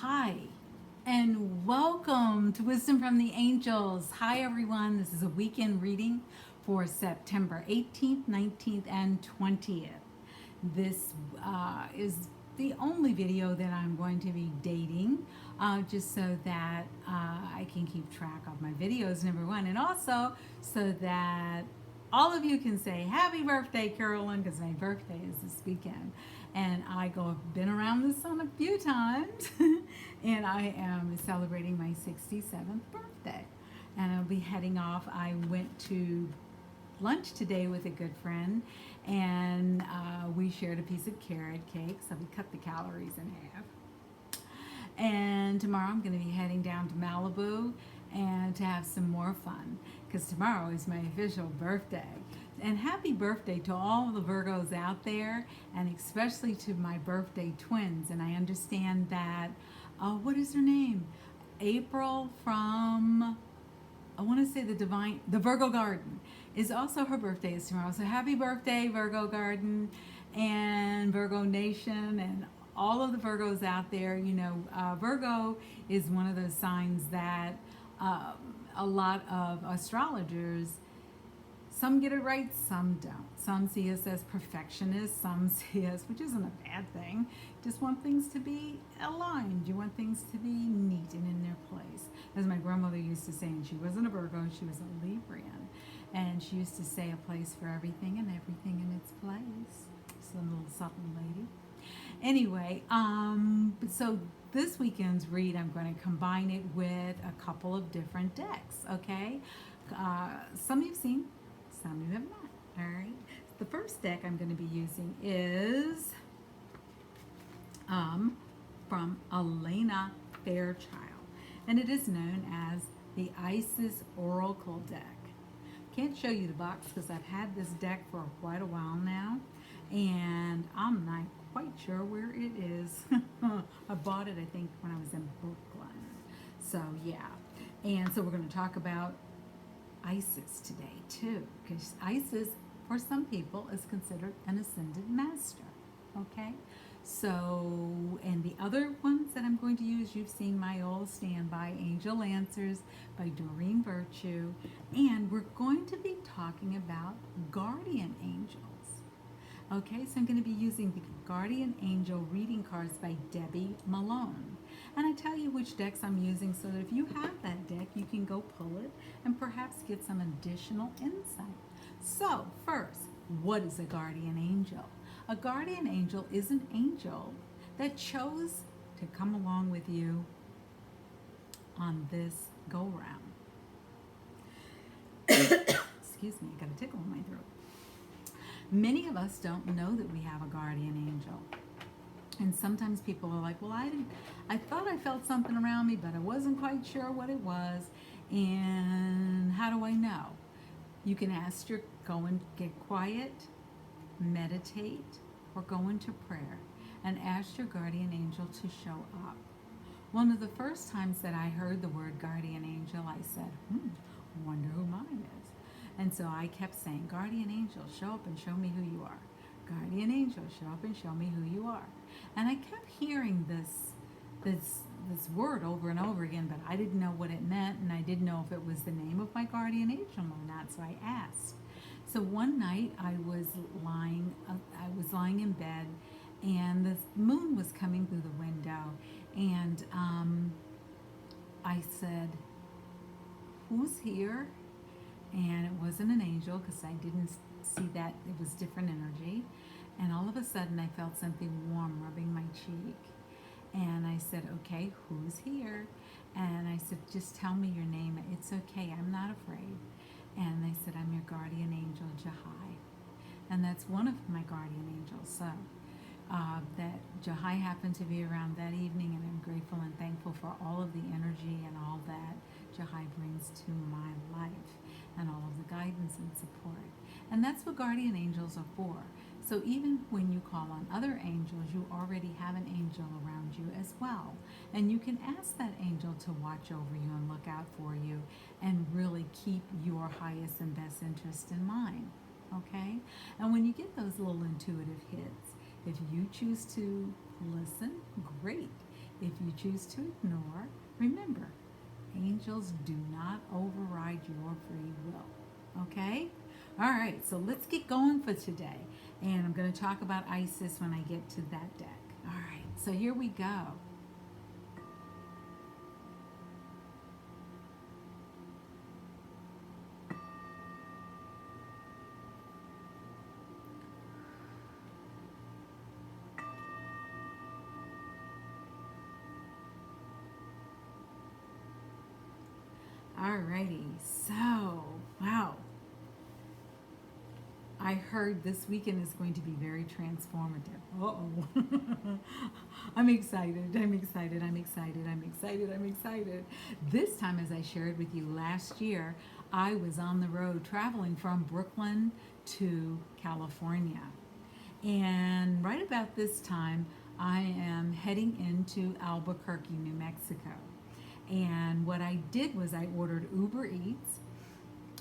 Hi, and welcome to Wisdom from the Angels. Hi, everyone. This is a weekend reading for September 18th, 19th, and 20th. This is the only video that I'm going to be dating, just so that I can keep track of my videos, number one, and also so that all of you can say happy birthday, Carolyn, because my birthday is this weekend. And I've been around the sun a few times, and I am celebrating my 67th birthday. And I'll be heading off. I went to lunch today with a good friend, and we shared a piece of carrot cake, so we cut the calories in half. And tomorrow I'm going to be heading down to Malibu and to have some more fun, because tomorrow is my official birthday. And happy birthday to all the Virgos out there, and especially to my birthday twins. And I understand that, what is her name? April from, I want to say the Virgo Garden is also her birthday is tomorrow. So happy birthday, Virgo Garden and Virgo Nation and all of the Virgos out there. Virgo is one of those signs that a lot of astrologers, some get it right, some don't. Some see us as perfectionists, some see us, which isn't a bad thing, just want things to be aligned. You want things to be neat and in their place. As my grandmother used to say, and she wasn't a Virgo, she was a Librian. And she used to say a place for everything and everything in its place. Some little Southern lady. Anyway, so this weekend's read, I'm going to combine it with a couple of different decks, okay? Some you've seen, some you have not, all right? The first deck I'm going to be using is from Elena Fairchild, and it is known as the Isis Oracle deck. Can't show you the box because I've had this deck for quite a while now, and I'm not quite sure where it is. I bought it, I think, when I was in Brooklyn. So yeah, and so we're going to talk about Isis today too, because Isis, for some people, is considered an ascended master. Okay, so, and the other ones that I'm going to use, you've seen my old standby, Angel Answers by Doreen Virtue, and we're going to be talking about guardian angels. Okay, so I'm going to be using the Guardian Angel reading cards by Debbie Malone. And I tell you which decks I'm using so that if you have that deck, you can go pull it and perhaps get some additional insight. So, first, what is a guardian angel? A guardian angel is an angel that chose to come along with you on this go round. Excuse me, I got a tickle in my throat. Many of us don't know that we have a guardian angel. And sometimes people are like, well, I thought I felt something around me, but I wasn't quite sure what it was. And how do I know? You can go and get quiet, meditate, or go into prayer and ask your guardian angel to show up. One of the first times that I heard the word guardian angel, I said, wonder who mine is. And so I kept saying, guardian angel, show up and show me who you are. Guardian angel, show up and show me who you are. And I kept hearing this word over and over again, but I didn't know what it meant, and I didn't know if it was the name of my guardian angel or not, so I asked. So one night I was lying in bed, and the moon was coming through the window, and I said, who's here? And it wasn't an angel because I didn't see that. It was different energy. And all of a sudden I felt something warm rubbing my cheek. And I said, okay, who's here? And I said, just tell me your name. It's okay, I'm not afraid. And they said, I'm your guardian angel, Jahai. And that's one of my guardian angels. So that Jahai happened to be around that evening, and I'm grateful and thankful for all of the energy and all that Jahai brings to my life, and all of the guidance and support. And that's what guardian angels are for. So even when you call on other angels, you already have an angel around you as well. And you can ask that angel to watch over you and look out for you and really keep your highest and best interest in mind. Okay? And when you get those little intuitive hits, if you choose to listen, great. If you choose to ignore, remember, angels do not override your free will. Okay? All right, so let's get going for today. And I'm going to talk about Isis when I get to that deck. All right, so here we go. Alrighty, so wow. I heard this weekend is going to be very transformative. Uh-oh. I'm excited. I'm excited. I'm excited. I'm excited. I'm excited. This time, as I shared with you last year, I was on the road traveling from Brooklyn to California. And right about this time, I am heading into Albuquerque, New Mexico. And what I did was I ordered Uber Eats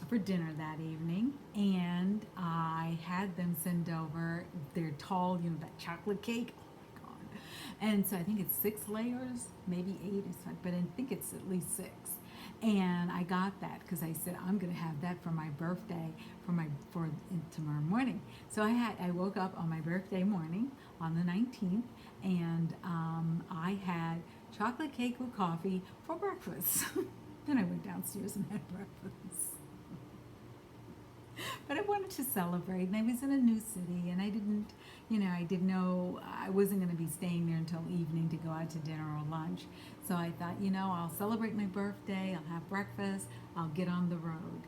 for dinner that evening, and I had them send over their tall, that chocolate cake. Oh my God. And so I think it's 6 layers, maybe 8, but I think it's at least 6. And I got that because I said I'm going to have that for my birthday for tomorrow morning. So I woke up on my birthday morning on the 19th, and I had chocolate cake with coffee for breakfast. Then I went downstairs and had breakfast. But I wanted to celebrate, and I was in a new city, and I didn't know I wasn't going to be staying there until evening to go out to dinner or lunch. So I thought, I'll celebrate my birthday, I'll have breakfast, I'll get on the road.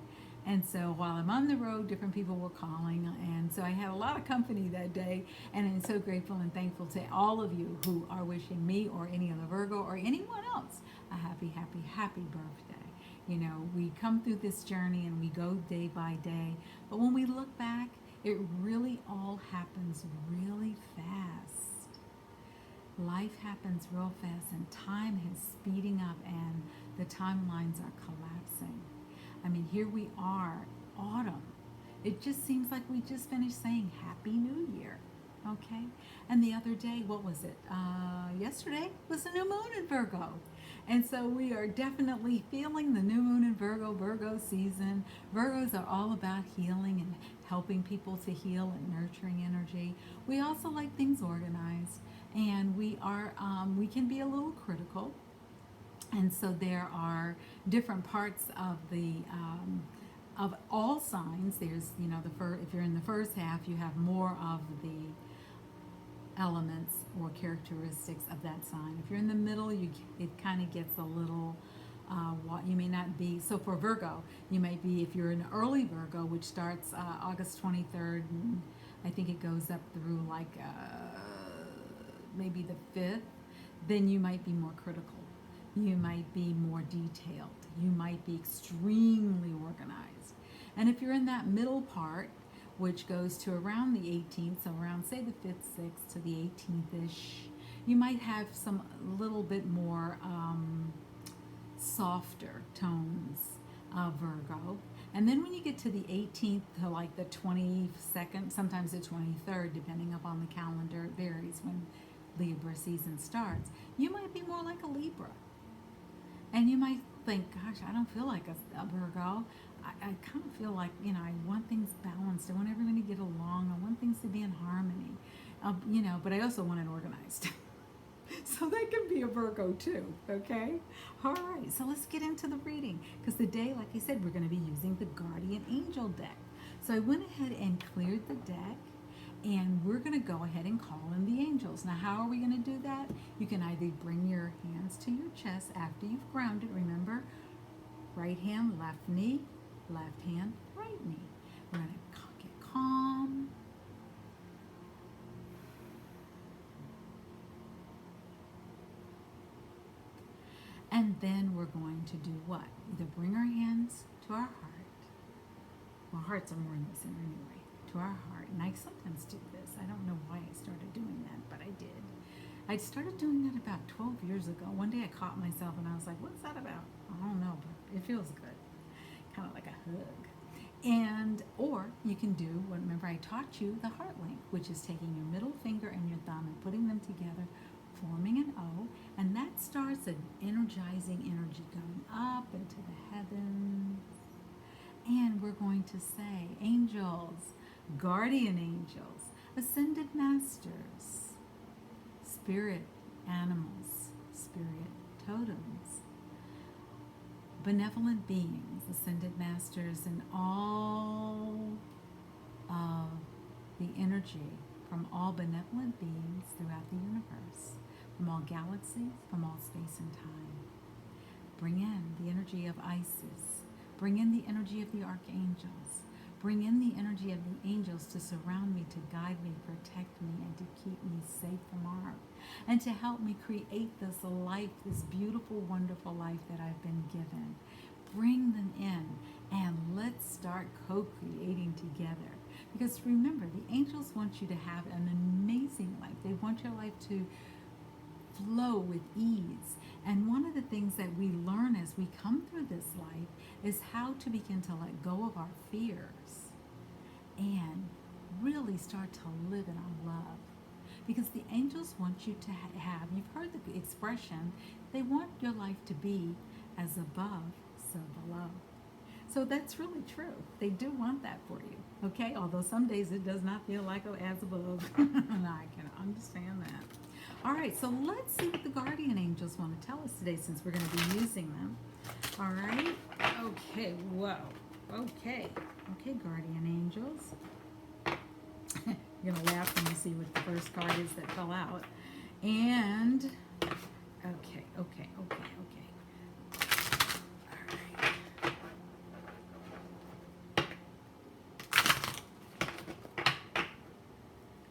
And so while I'm on the road, different people were calling, and so I had a lot of company that day, and I'm so grateful and thankful to all of you who are wishing me or any other Virgo or anyone else a happy, happy, happy birthday. We come through this journey and we go day by day, but when we look back, it really all happens really fast. Life happens real fast, and time is speeding up, and the timelines are collapsing. I mean, here we are, autumn. It just seems like we just finished saying Happy New Year, okay? And the other day, what was it? Yesterday was the new moon in Virgo. And so we are definitely feeling the new moon in Virgo season. Virgos are all about healing and helping people to heal and nurturing energy. We also like things organized, and we can be a little critical. And so there are different parts of all signs. There's, if you're in the first half, you have more of the elements or characteristics of that sign. If you're in the middle, it kind of gets a little, you may not be. So for Virgo, you might be, if you're an early Virgo, which starts August 23rd, and I think it goes up through maybe the 5th, then you might be more critical. You might be more detailed. You might be extremely organized. And if you're in that middle part, which goes to around the 18th, so around, say, the 5th, 6th to the 18th-ish, you might have some little bit more softer tones of Virgo. And then when you get to the 18th to like the 22nd, sometimes the 23rd, depending upon the calendar, it varies when Libra season starts, you might be more like a Libra. And you might think, gosh, I don't feel like a Virgo. I kind of feel like, I want things balanced. I want everyone to get along. I want things to be in harmony. But I also want it organized. So that can be a Virgo too, okay? All right, so let's get into the reading. Because today, like I said, we're going to be using the Guardian Angel deck. So I went ahead and cleared the deck, and we're going to go ahead and call in the angels. Now, how are we going to do that? You can either bring your hands to your chest after you've grounded. Remember, right hand, left knee, left hand, right knee. We're going to get calm. And then we're going to do what? Either bring our hands to our heart. Well, hearts are more in the center anyway. To our heart. And I sometimes do this. I don't know why I started doing that, but I did. I started doing that about 12 years ago. One day I caught myself and I was like, what's that about? I don't know, but it feels good. Kind of like a hug. Or you can do, remember I taught you the heart link, which is taking your middle finger and your thumb and putting them together, forming an O, and that starts an energizing energy going up into the heavens. And we're going to say angels, guardian angels, ascended masters, spirit animals, spirit totems, benevolent beings, ascended masters, and all of the energy from all benevolent beings throughout the universe, from all galaxies, from all space and time. Bring in the energy of Isis. Bring in the energy of the archangels. Bring in the energy of the angels to surround me, to guide me, protect me, and to keep me safe from harm, and to help me create this life, this beautiful, wonderful life that I've been given. Bring them in, and let's start co-creating together. Because remember, the angels want you to have an amazing life. They want your life to flow with ease. And one of the things that we learn as we come through this life is how to begin to let go of our fears and really start to live in our love. Because the angels want you to have, you've heard the expression, they want your life to be as above, so below. So that's really true. They do want that for you, okay? Although some days it does not feel like, oh, as above. And I can understand that. All right, so let's see what the guardian angels want to tell us today, since we're going to be using them. All right. Okay, whoa. Okay, guardian angels. You're going to laugh when you see what the first card is that fell out. And, okay. All right.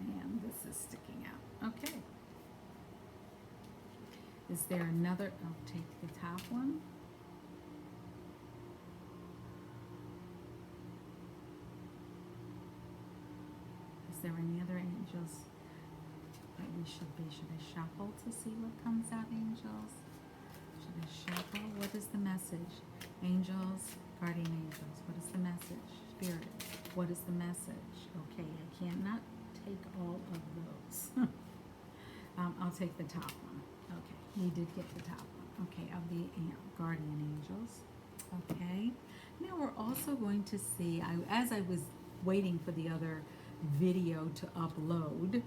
And this is sticking out. Okay. Is there another? I'll take the top one. Is there any other angels that we should be? Should I shuffle to see what comes out, angels? Should I shuffle? What is the message? Angels, guardian angels. What is the message? Spirit, what is the message? Okay, I cannot take all of those. I'll take the top one. Okay, we did get the top one. Okay, of the guardian angels. Okay, now we're also going to see, as I was waiting for the other video to upload,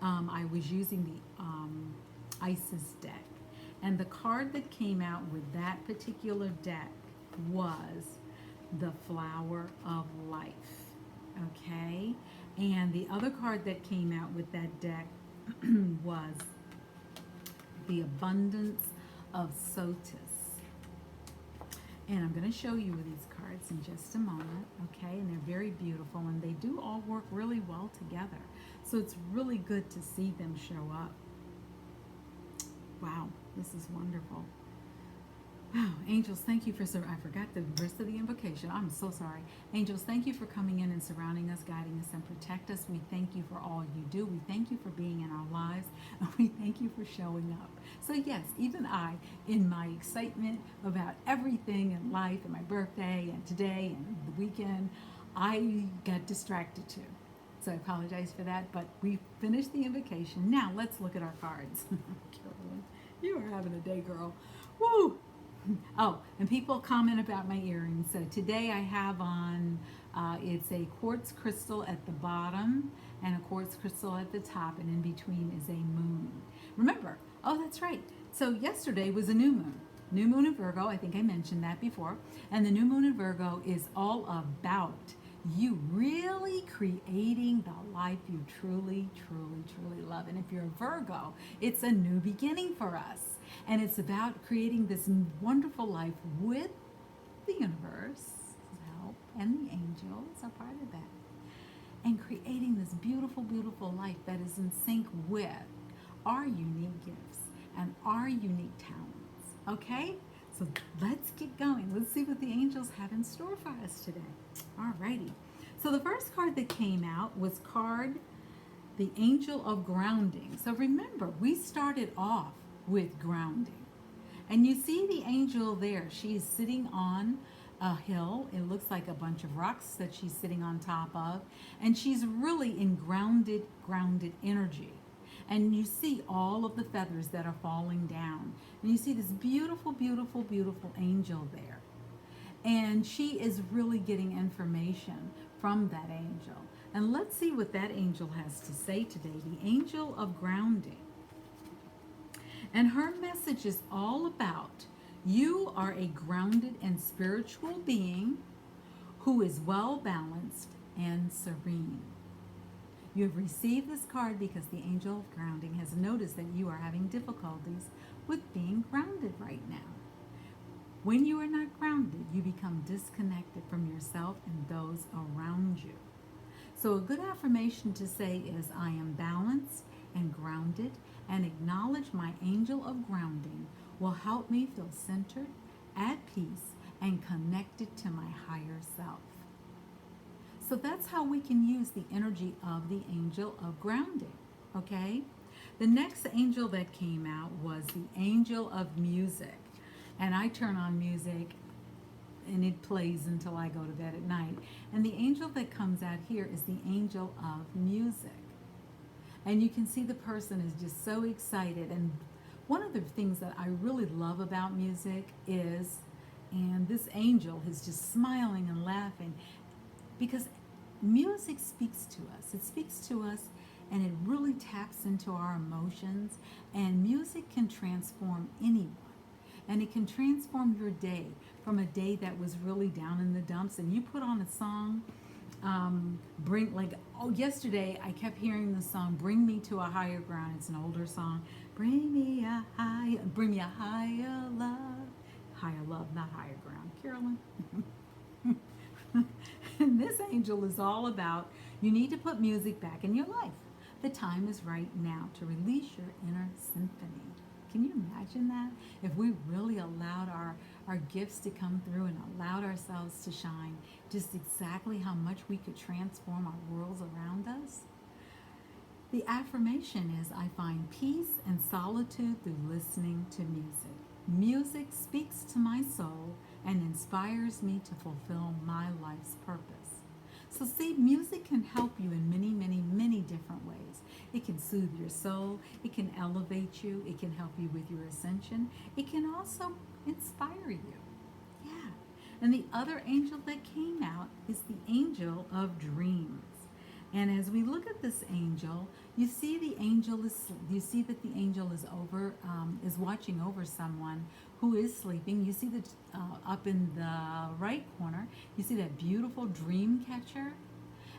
I was using the Isis deck, and the card that came out with that particular deck was the Flower of Life. Okay, and the other card that came out with that deck was the Abundance of Sotis. And I'm going to show you these cards in just a moment, okay? And they're very beautiful, and they do all work really well together. So it's really good to see them show up. Wow, this is wonderful. Wow, angels, thank you for, I forgot the rest of the invocation. I'm so sorry. Angels, thank you for coming in and surrounding us, guiding us, and protect us. We thank you for all you do. We thank you for being in our lives, and we thank you for showing up. So yes, even I, in my excitement about everything in life, and my birthday, and today, and the weekend, I got distracted too. So I apologize for that, but we finished the invocation. Now let's look at our cards. Carolyn, you are having a day, girl. Woo! Oh, and people comment about my earrings. So today I have on, it's a quartz crystal at the bottom and a quartz crystal at the top, and in between is a moon. Remember, oh, that's right. So yesterday was a new moon. New moon in Virgo, I think I mentioned that before. And the new moon in Virgo is all about you really creating the life you truly, truly, truly love. And if you're a Virgo, it's a new beginning for us. And it's about creating this wonderful life with the universe's help, and the angels are part of that. And creating this beautiful, beautiful life that is in sync with our unique gifts and our unique talents. Okay? So let's get going. Let's see what the angels have in store for us today. Alrighty. So the first card that came out was the Angel of Grounding. So remember, we started off with grounding. And you see the angel there. She is sitting on a hill. It looks like a bunch of rocks that she's sitting on top of. And she's really in grounded energy. And you see all of the feathers that are falling down. And you see this beautiful, beautiful, beautiful angel there. And she is really getting information from that angel. And let's see what that angel has to say today. The angel of grounding. And her message is all about you are a grounded and spiritual being who is well balanced and serene. You have received this card because the angel of grounding has noticed that you are having difficulties with being grounded right now. When you are not grounded, you become disconnected from yourself and those around you. So a good affirmation to say is, I am balanced and grounded, and acknowledge my angel of grounding will help me feel centered, at peace, and connected to my higher self. So that's how we can use the energy of the angel of grounding, okay? The next angel that came out was the angel of music. And I turn on music and it plays until I go to bed at night. And the angel that comes out here is the angel of music. And you can see the person is just so excited. And one of the things that I really love about music is, and this angel is just smiling and laughing, because music speaks to us. It speaks to us and it really taps into our emotions. And music can transform anyone. And it can transform your day from a day that was really down in the dumps. And you put on a song, yesterday I kept hearing the song, Bring Me to a Higher Ground. It's an older song. Bring me a higher love, not higher ground. Carolyn. And this angel is all about, you need to put music back in your life. The time is right now to release your inner symphony. Can you imagine that? If we really allowed our gifts to come through and allowed ourselves to shine, just exactly how much we could transform our worlds around us? The affirmation is, I find peace and solitude through listening to music. Music speaks to my soul and inspires me to fulfill my life's purpose. So see, music can help you in many, many, many different ways. It can soothe your soul. It can elevate you. It can help you with your ascension. It can also inspire you. Yeah. And the other angel that came out is the angel of dreams. And as we look at this angel, you see that the angel is watching over someone who is sleeping. You see that up in the right corner, you see that beautiful dream catcher.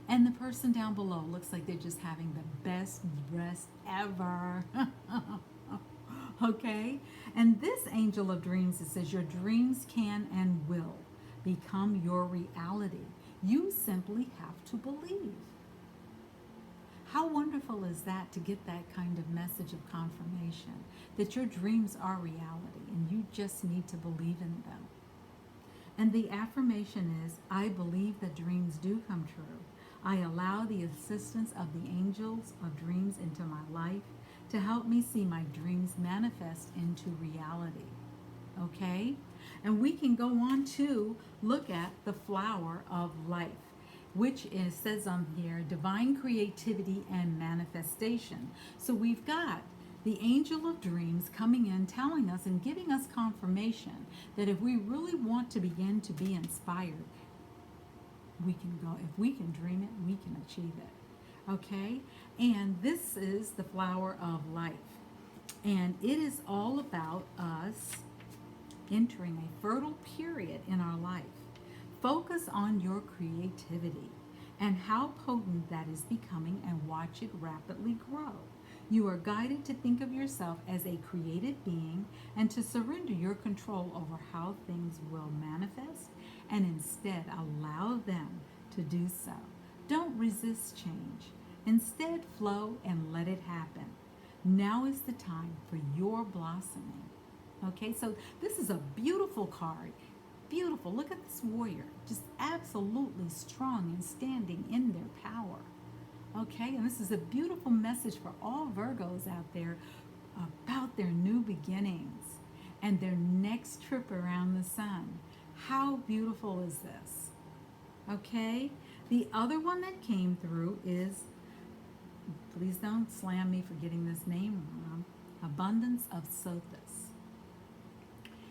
And the person down below looks like they're just having the best rest ever. Okay? And this angel of dreams, it says, your dreams can and will become your reality. You simply have to believe. How wonderful is that, to get that kind of message of confirmation that your dreams are reality and you just need to believe in them. And the affirmation is, I believe that dreams do come true. I allow the assistance of the angels of dreams into my life to help me see my dreams manifest into reality. Okay? And we can go on to look at the flower of life, which says on here, divine creativity and manifestation. So we've got the angel of dreams coming in, telling us and giving us confirmation that if we really want to begin to be inspired, we can go. If we can dream it, we can achieve it. Okay? And this is the flower of life. And it is all about us entering a fertile period in our life. Focus on your creativity and how potent that is becoming, and watch it rapidly grow. You are guided to think of yourself as a created being and to surrender your control over how things will manifest, and instead allow them to do so. Don't resist change. Instead, flow and let it happen. Now is the time for your blossoming. Okay, so this is a beautiful card. Beautiful. Look at this warrior, just absolutely strong and standing in their power. Okay, and this is a beautiful message for all Virgos out there about their new beginnings and their next trip around the sun. How beautiful is this? Okay, the other one that came through is please don't slam me for getting this name wrong. Abundance of Sothis.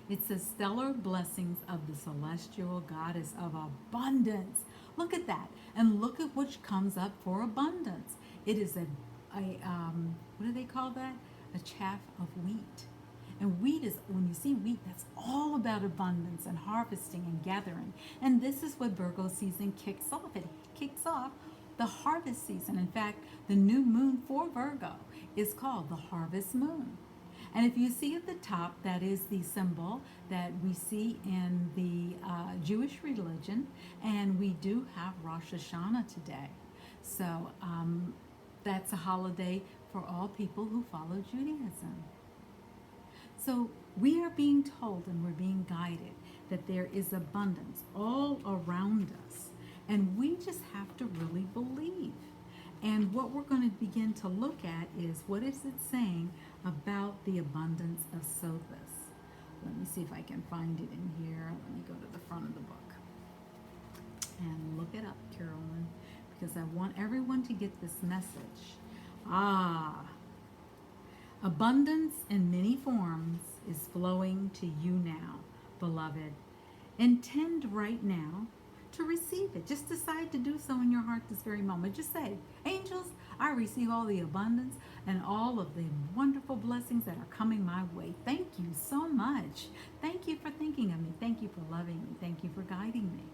It says stellar blessings of the celestial goddess of abundance. Look at that. And look at which comes up for abundance. It is a what do they call that? A chaff of wheat. And wheat is, when you see wheat, that's all about abundance and harvesting and gathering. And this is what Virgo season kicks off. It kicks off the harvest season. In fact, the new moon for Virgo is called the harvest moon. And if you see at the top, that is the symbol that we see in the Jewish religion. And we do have Rosh Hashanah today. So that's a holiday for all people who follow Judaism. So we are being told and we're being guided that there is abundance all around us. And we just have to really believe. And what we're going to begin to look at is, what is it saying about the abundance of Sothis? Let me see if I can find it in here. Let me go to the front of the book and look it up, Carolyn, because I want everyone to get this message. Abundance in many forms is flowing to you now, beloved. Intend right now to receive it. Just decide to do so in your heart this very moment. Just say, angels, I receive all the abundance and all of the wonderful blessings that are coming my way. Thank you so much. Thank you for thinking of me. Thank you for loving me. Thank you for guiding me.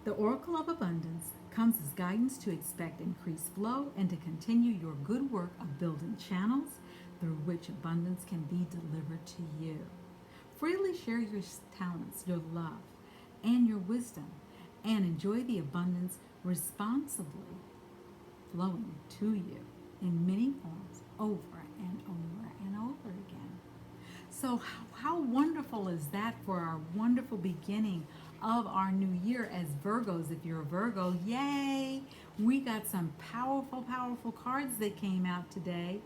The Oracle of Abundance comes as guidance to expect increased flow and to continue your good work of building channels through which abundance can be delivered to you. Freely share your talents, your love, and your wisdom, and enjoy the abundance responsibly flowing to you in many forms over and over and over again. So how wonderful is that for our wonderful beginning of our new year as Virgos? If you're a Virgo, yay! We got some powerful, powerful cards that came out today.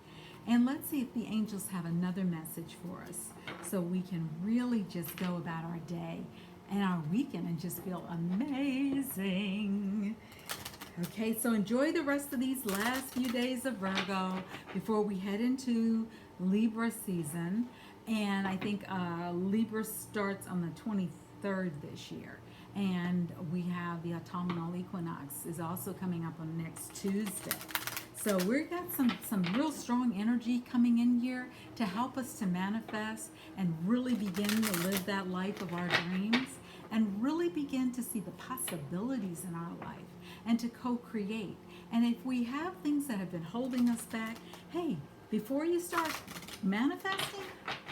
And let's see if the angels have another message for us so we can really just go about our day and our weekend and just feel amazing. Okay, so enjoy the rest of these last few days of Virgo before we head into Libra season. And I think Libra starts on the 23rd this year. And we have the autumnal equinox is also coming up on next Tuesday. So we've got some real strong energy coming in here to help us to manifest and really begin to live that life of our dreams and really begin to see the possibilities in our life and to co-create. And if we have things that have been holding us back, hey, before you start manifesting,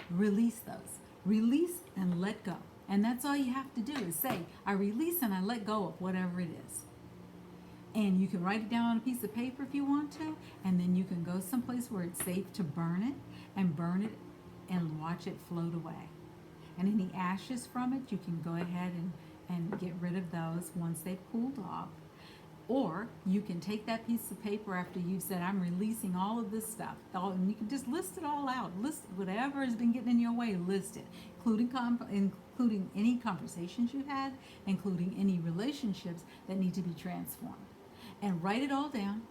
release those. Release and let go. And that's all you have to do is say, I release and I let go of whatever it is. And you can write it down on a piece of paper if you want to, and then you can go someplace where it's safe to burn it and watch it float away. And any ashes from it, you can go ahead and get rid of those once they've cooled off. Or you can take that piece of paper after you've said, I'm releasing all of this stuff, and you can just list it all out. List whatever has been getting in your way, list it, including any conversations you've had, including any relationships that need to be transformed. And write it all down.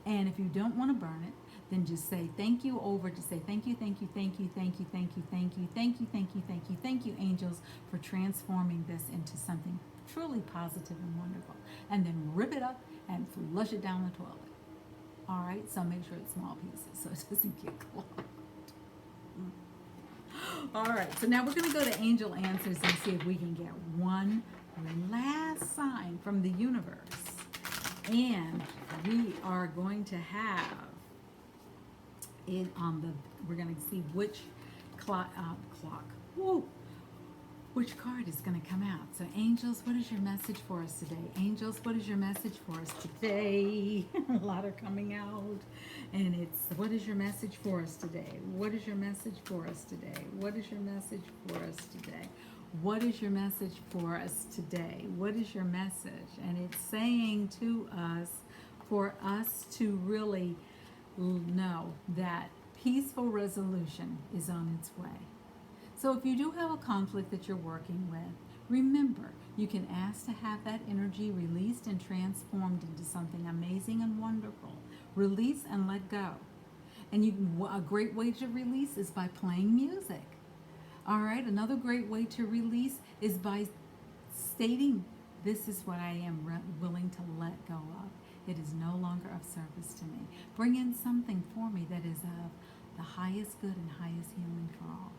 And if you don't want to burn it, then just say thank you over to say thank you, thank you, thank you, thank you, thank you, thank you, thank you, thank you, thank you, thank you, angels, for transforming this into something truly positive and wonderful. And then rip it up and flush it down the toilet. All right, so make sure it's small pieces so it doesn't get clogged. All right, so now we're going to go to angel answers and see if we can get one last sign from the universe. And we are going to have it on we're going to see which which card is going to come out. So angels, what is your message for us today? Angels, what is your message for us today? A lot are coming out. And it's, what is your message for us today? What is your message for us today? What is your message for us today? What is your message for us today? What is your message? And it's saying to us, for us to really know that peaceful resolution is on its way. So if you do have a conflict that you're working with, Remember, you can ask to have that energy released and transformed into something amazing and wonderful. Release and let go. And a great way to release is by playing music. All right, another great way to release is by stating, "This is what I am willing to let go of. It is no longer of service to me. Bring in something for me that is of the highest good and highest healing for all."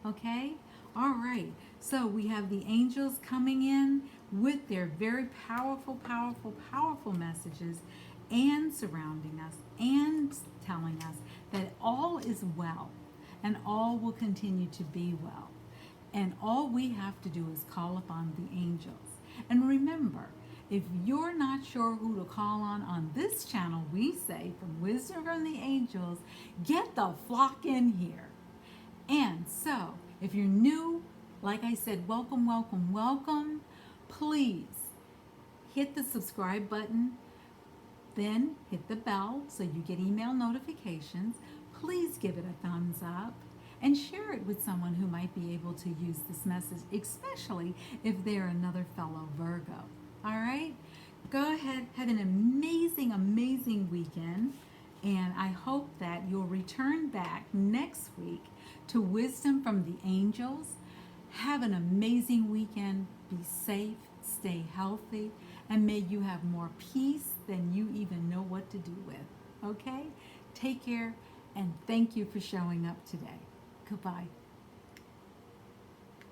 Okay? All right. So we have the angels coming in with their very powerful, powerful, powerful messages and surrounding us and telling us that all is well and all will continue to be well. And all we have to do is call upon the angels. And remember, if you're not sure who to call on this channel, we say from Wisdom from the Angels, get the flock in here. And so, if you're new, like I said, welcome, welcome, welcome. Please hit the subscribe button, then hit the bell so you get email notifications. Please give it a thumbs up and share it with someone who might be able to use this message, especially if they're another fellow Virgo. All right? Go ahead, have an amazing, amazing weekend. And I hope that you'll return back next week to Wisdom from the Angels. Have an amazing weekend. Be safe, stay healthy, and may you have more peace than you even know what to do with. Okay? Take care, and thank you for showing up today. Goodbye.